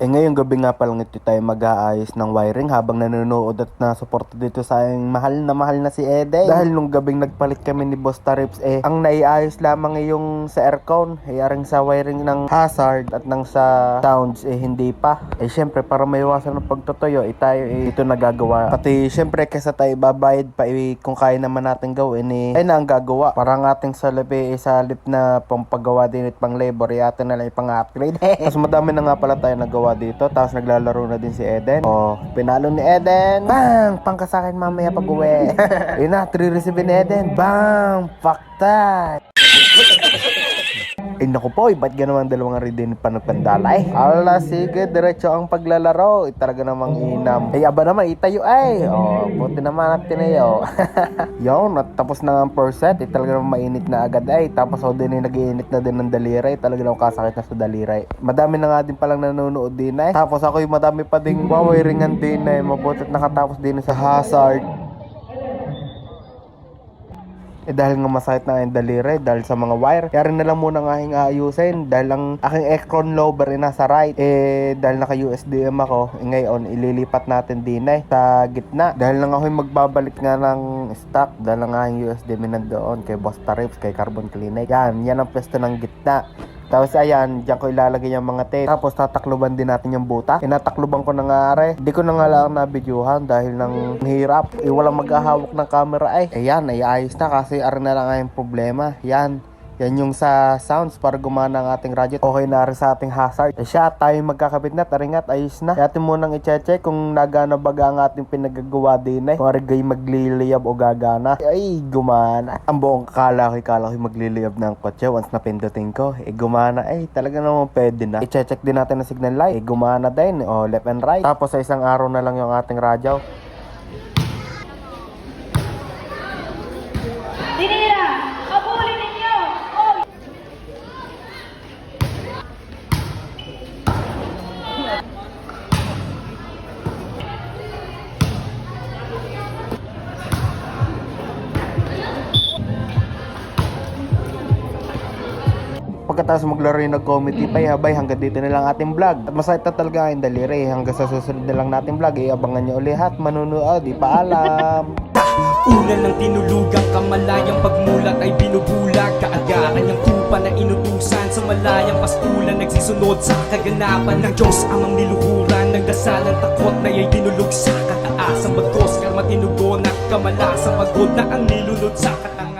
Ngayong gabi nga palang ito tayo mag-aayos ng wiring habang nanonood at nasuporta dito sa aking mahal na si Eden. Dahil nung gabing nagpalit kami ni Boss Tarips, ang naiayos lamang yung sa aircon, yaring sa wiring ng hazard at ng sa sounds, hindi pa. Syempre para maiwasan ng pagtutuyo, tayo ito nagagawa. Pati syempre kesa tayo babayad pa, kung kaya naman natin gawin, ay na ang gagawa. Parang ating salapi, salip na pampagawa din at pang labor, atin na lang ipang-upgrade. Mas madami na nga pala tayo nagawa dito, tapos naglalaro na din si Eden. Pinalo ni Eden, bang, pangkasakin mamaya pag uwi. Yun na, 3 receive ni Eden, bang, pakta. Naku po, ba't gano'n ang dalawang ridin pa nagpandalay? Ala, sige, diretso ang paglalaro. Talaga namang inam. Aba naman, itayo ay. Buti naman at tinayo. Yun, at tapos na ang first set. Talaga namang mainit na agad ay. Tapos din nag-iinit na din ng daliray. Talaga namang kasakit na sa daliray. Madami na nga din palang nanonood din ay. Tapos ako yung madami pa ding wawiringan din ay. Mabutit nakatapos din sa hazard. Dahil nga masakit na ang daliri dahil sa mga wire, kaya rin na lang muna ng aking aayusin dahil ang aking Ekron lower nasa right. Dahil naka USDM ako, ngayon ililipat natin din sa gitna dahil lang ako magbabalik nga ng stock dahil ang aking USDM nandoon kay Boss Tarips, kay Carbon Clinic. Yan ang pwesto ng gitna. Tapos ayan, diyan ko ilalagay yung mga tape. Tapos tatakluban din natin yung buta. Tinatakluban ko na nga are. Hindi ko na nga lang na-videohan dahil nang hirap. Walang maghahawak ng camera ay. Ayan, ay ayos na kasi are na lang ang problema. Yan yung sa sounds para gumana ang ating radyo. Okay na rin sa ating hazard. Siya, tayo magkakabit na. Taringat, ayos na. Kaya atin munang i-check kung nagana baga ang ating pinagagawa din Kung arigay magliliyab o gagana. Ay, gumana. Ang buong kala ko magliliyab ng kotse. Once na pindutin ko, gumana. Talaga naman pwede na. I-check din natin ang signal light. Gumana din. Left and right. Tapos sa isang araw na lang yung ating radyo. Pagkatapos maglaro yung nag-comedy pa, habay hanggang dito na lang ating vlog. At masakit na talaga ang daliri. Hanggang sa susunod na lang nating vlog. Abangan nyo ulit at manunood. Paalam. Una ng tinulugang kamalayang pagmulat ay binubulag. Kaagaran niyang tupa na inutusan sa malayang pastulan. Nagsisunod sa kaganapan ng Diyos amang niluhuran. Nagdasal ang takot na ay dinulog sa kataas. Ang bagos karma tinugon at kamalasang pagod na ang nilunod sa katang